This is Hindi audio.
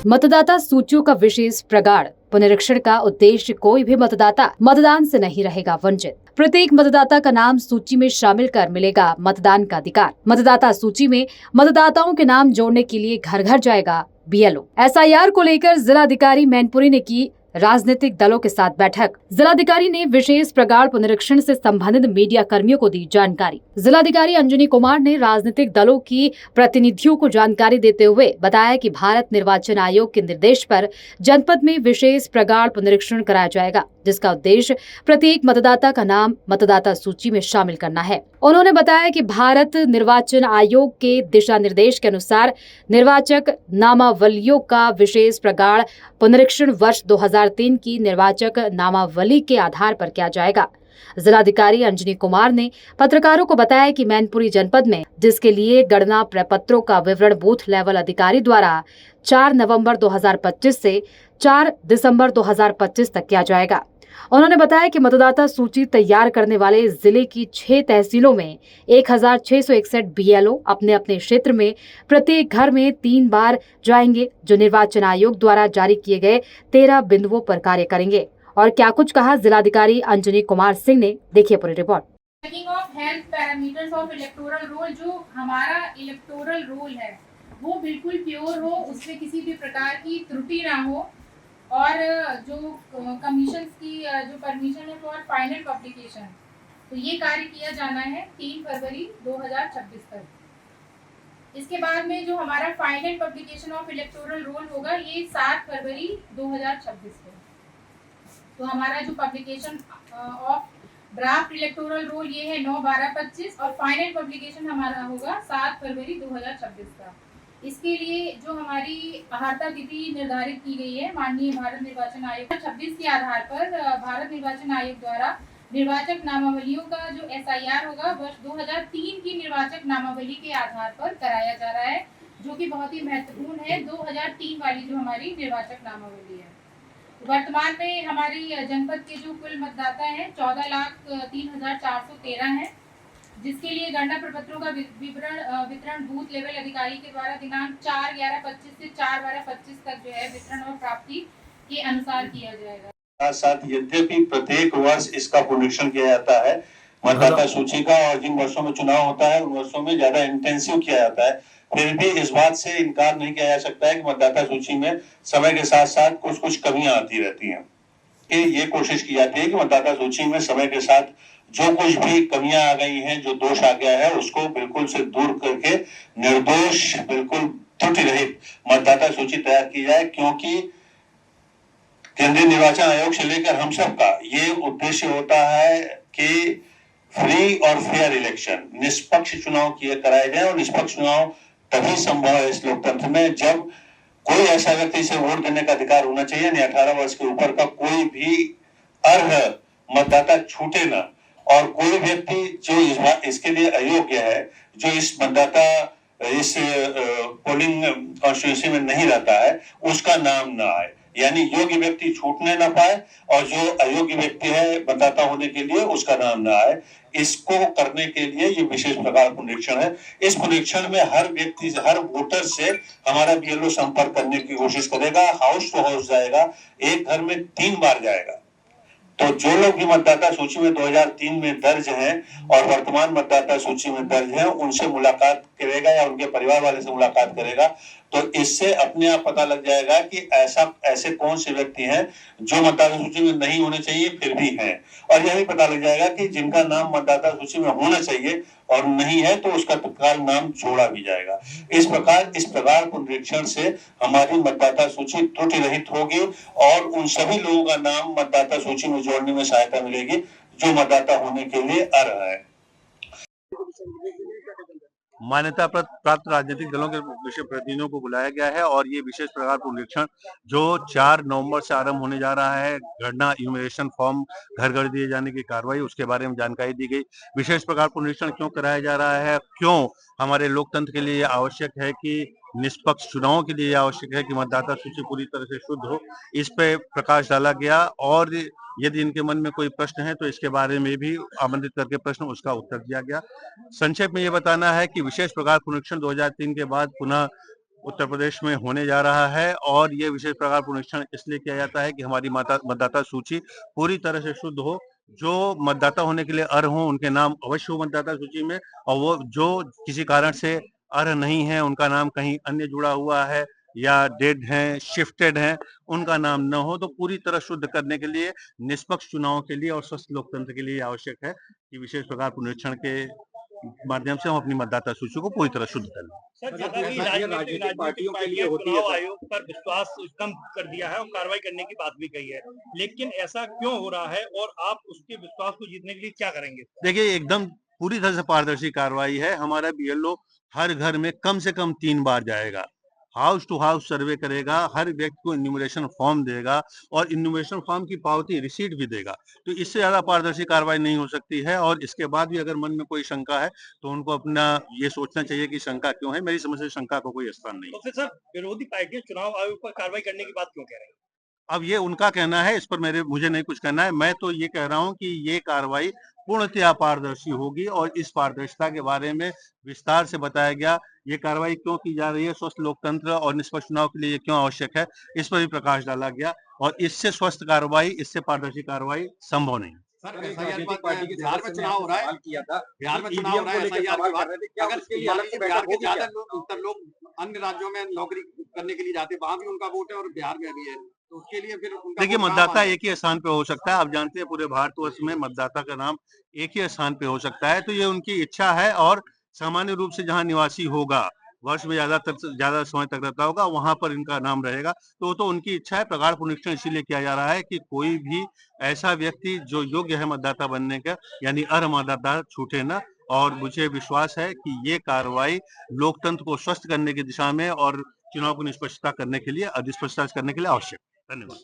मतदाता सूचियों का विशेष प्रगाढ़ पुनरीक्षण का उद्देश्य कोई भी मतदाता मतदान से नहीं रहेगा वंचित। प्रत्येक मतदाता का नाम सूची में शामिल कर मिलेगा मतदान का अधिकार। मतदाता सूची में मतदाताओं के नाम जोड़ने के लिए घर घर जाएगा बीएलओ। एसआईआर को लेकर जिलाधिकारी मैनपुरी ने की राजनीतिक दलों के साथ बैठक। जिलाधिकारी ने विशेष प्रगाढ़ पुनरीक्षण से संबंधित मीडिया कर्मियों को दी जानकारी। जिलाधिकारी अंजनी कुमार ने राजनीतिक दलों की प्रतिनिधियों को जानकारी देते हुए बताया कि भारत निर्वाचन आयोग के निर्देश पर जनपद में विशेष प्रगाढ़ पुनरीक्षण कराया जाएगा, जिसका उद्देश्य प्रत्येक मतदाता का नाम मतदाता सूची में शामिल करना है। उन्होंने बताया कि भारत निर्वाचन आयोग के दिशा निर्देश के अनुसार निर्वाचक नामावलियों का विशेष प्रगाढ़ पुनरीक्षण वर्ष 2003 की निर्वाचक नामावली के आधार पर किया जाएगा। जिलाधिकारी अंजनी कुमार ने पत्रकारों को बताया कि मैनपुरी जनपद में जिसके लिए गणना प्रपत्रों का विवरण बूथ लेवल अधिकारी द्वारा 4 नवंबर 2025 से 4 दिसंबर 2025 तक किया जाएगा। उन्होंने बताया कि मतदाता सूची तैयार करने वाले जिले की 6 तहसीलों में 1661 बीएलओ अपने अपने क्षेत्र में प्रत्येक घर में 3 बार जाएंगे, जो निर्वाचन आयोग द्वारा जारी किए गए 13 बिंदुओं पर कार्य करेंगे। और क्या कुछ कहा जिलाधिकारी अंजनी कुमार सिंह ने, देखिए पूरी report. Checking of health parameters of electoral roll, जो हमारा इलेक्टोरल रोल है वो बिल्कुल प्योर हो, उसमें किसी भी प्रकार की त्रुटि ना हो। और जो कमीशन की जो परमिशन है फॉर फाइनल पब्लिकेशन, तो ये कार्य किया जाना है 3 फरवरी 2026 तक। इसके बाद में जो हमारा final publication of electoral roll होगा ये 7 फरवरी 2026 को। तो हमारा जो publication of draft electoral roll ये है 9/12/25 और फाइनल पब्लिकेशन हमारा होगा 7 फरवरी 2026 का। इसके लिए जो हमारी अहर्ता तिथि निर्धारित की गई है माननीय भारत निर्वाचन आयोग 26 के आधार पर भारत निर्वाचन आयोग द्वारा निर्वाचक नामावलियों का जो एसआईआर होगा वर्ष 2003 की निर्वाचक नामावली के आधार पर कराया जा रहा है, जो कि बहुत ही महत्वपूर्ण है। 2003 वाली जो हमारी निर्वाचक नामावली है। वर्तमान में हमारी जनपद के जो कुल मतदाता हैं 14,03,413 हैं, जिसके लिए गणना प्रपत्रों का वितरण बूथ लेवल अधिकारी के द्वारा दिनांक 4/11/25 से 4/12/25 तक जो है वितरण और प्राप्ति के अनुसार किया जाएगा। साथ यद्यपि प्रत्येक वर्ष इसका पुनरीक्षण किया जाता है मतदाता सूची का, और जिन वर्षों में चुनाव होता है उन वर्षों में ज्यादा इंटेंसिव किया जाता है, फिर भी इस बात से इनकार नहीं किया जा सकता है कि मतदाता सूची में समय के साथ साथ कुछ कुछ कमियां आती रहती हैं। ये कोशिश की जाती है कि मतदाता सूची में समय के साथ जो कुछ भी कमियां आ गई हैं, जो दोष आ गया है, उसको बिल्कुल से दूर करके निर्दोष, बिल्कुल त्रुटि रहित मतदाता सूची तैयार की जाए, क्योंकि केंद्रीय निर्वाचन आयोग से लेकर हम सबका ये उद्देश्य होता है कि फ्री और फेयर इलेक्शन, निष्पक्ष चुनाव कराए जाए। और निष्पक्ष चुनाव तभी संभव है इस लोकतंत्र में जब कोई ऐसा व्यक्ति से वोट देने का अधिकार होना चाहिए, यानी 18 वर्ष के ऊपर का कोई भी अर्ह मतदाता छूटे ना, और कोई व्यक्ति जो इसके लिए अयोग्य है, जो इस पोलिंग कॉन्स्टिट्यूंसी में नहीं रहता है, उसका नाम ना आए, यानी योग्य व्यक्ति छूटने ना पाए और जो अयोग्य व्यक्ति है मतदाता होने के लिए उसका नाम ना आए। इसको करने के लिए ये विशेष प्रकार पुनरीक्षण है। इस पुनरीक्षण में हर व्यक्ति से, हर वोटर से हमारा बीएलओ संपर्क करने की कोशिश करेगा, हाउस टू हाउस जाएगा, एक घर में 3 बार जाएगा। तो जो लोग भी मतदाता सूची में 2003 में दर्ज हैं और वर्तमान मतदाता सूची में दर्ज हैं, उनसे मुलाकात करेगा या उनके परिवार वाले से मुलाकात करेगा, तो इससे अपने आप पता लग जाएगा कि ऐसे कौन से व्यक्ति हैं जो मतदाता सूची में नहीं होने चाहिए फिर भी हैं, और यह भी पता लग जाएगा कि जिनका नाम मतदाता सूची में होना चाहिए और नहीं है तो उसका तत्काल नाम जोड़ा भी जाएगा। इस प्रकार पुनरीक्षण से हमारी मतदाता सूची त्रुटि रहित होगी और उन सभी लोगों का नाम मतदाता सूची में जोड़ने में सहायता मिलेगी जो मतदाता होने के लिए अर्ह है। मान्यता प्राप्त राजनीतिक दलों के विशेष प्रतिनिधियों को बुलाया गया है और ये विशेष प्रकार पुनरीक्षण जो 4 नवंबर से आरंभ होने जा रहा है, गणना इन्यूमरेशन फॉर्म घर घर दिए जाने की कार्रवाई, उसके बारे में जानकारी दी गई। विशेष प्रकार पुनरीक्षण क्यों कराया जा रहा है, क्यों हमारे लोकतंत्र के लिए आवश्यक है कि निष्पक्ष चुनाव के लिए आवश्यक है कि मतदाता सूची पूरी तरह से शुद्ध हो, इस पे प्रकाश डाला गया। और यदि इनके मन में कोई प्रश्न है तो इसके बारे में भी आमंत्रित करके प्रश्न उसका उत्तर दिया गया। संक्षेप में ये बताना है कि विशेष प्रकार पुनरीक्षण 2003 के बाद पुनः उत्तर प्रदेश में होने जा रहा है और ये विशेष प्रकार पुनरीक्षण इसलिए किया जाता है कि हमारी मतदाता सूची पूरी तरह से शुद्ध हो। जो मतदाता होने के लिए अर्ह हो उनके नाम अवश्य हो मतदाता सूची में, और वो जो किसी कारण से अर्ह नहीं है, उनका नाम कहीं अन्य जुड़ा हुआ है या डेड हैं, शिफ्टेड हैं, उनका नाम न हो। तो पूरी तरह शुद्ध करने के लिए, निष्पक्ष चुनाव के लिए और स्वस्थ लोकतंत्र के लिए आवश्यक है कि विशेष प्रकार पुनरीक्षण के माध्यम से हम अपनी मतदाता सूची को पूरी तरह शुद्ध कर लें। सर, जैसा कि राजनीतिक पार्टियों के लिए होती है, चुनाव आयोग पर विश्वास कम कर दिया है और कार्रवाई करने की बात भी कही है, लेकिन ऐसा क्यों हो रहा है और आप उसके विश्वास को जीतने के लिए क्या करेंगे? देखिए, एकदम पूरी तरह से पारदर्शी कार्रवाई है। हमारा बीएलओ हर घर में कम से कम 3 बार जाएगा, हाउस टू हाउस सर्वे करेगा, हर व्यक्ति को इन्यूमरेशन फॉर्म देगा और इन्यूमरेशन फॉर्म की पावती रिसीट भी देगा। तो इससे ज्यादा पारदर्शी कार्रवाई नहीं हो सकती है। और इसके बाद भी अगर मन में कोई शंका है तो उनको अपना ये सोचना चाहिए कि शंका क्यों है। मेरी समझ से शंका को कोई स्थान नहीं है। तो फिर सर, विरोधी पार्टियां चुनाव आयोग पर कार्रवाई करने की बात क्यों कह रही है? अब ये उनका कहना है, इस पर मुझे नहीं कुछ कहना है। मैं तो ये कह रहा हूँ कि ये कार्रवाई पूर्णतया पारदर्शी होगी और इस पारदर्शिता के बारे में विस्तार से बताया गया। ये कार्रवाई क्यों की जा रही है, स्वस्थ लोकतंत्र और निष्पक्ष चुनाव के लिए ये क्यों आवश्यक है, इस पर भी प्रकाश डाला गया। और इससे स्वस्थ कार्रवाई, इससे पारदर्शी कार्रवाई संभव नहीं। सर, एसआईआर पार्टी के बिहार में चुनाव हो रहा है, बिहार में चुनाव हो रहा है, एसआईआर के बाद अगर बिहार के ज्यादा लोग अन्य राज्यों में नौकरी करने के लिए जाते हैं, वहां भी उनका वोट है और बिहार में भी है, तो उसके लिए फिर उनका देखिए, मतदाता एक ही स्थान पे हो सकता है। आप जानते हैं पूरे भारतवर्ष में मतदाता का नाम एक ही स्थान पे हो सकता है। तो ये उनकी इच्छा है और सामान्य रूप से जहाँ निवासी होगा, वर्ष में ज्यादा समय तक रहता होगा, वहां पर इनका नाम रहेगा। तो वो तो उनकी इच्छा है। प्रगाढ़ पुनरीक्षण इसीलिए किया जा रहा है कि कोई भी ऐसा व्यक्ति जो योग्य है मतदाता बनने का, यानी अर्ह मतदाता, छूटे न। और मुझे विश्वास है कि ये कार्रवाई लोकतंत्र को स्वस्थ करने की दिशा में और चुनाव को निष्पक्षता करने के लिए, निष्पक्षता करने के लिए आवश्यक है। धन्यवाद।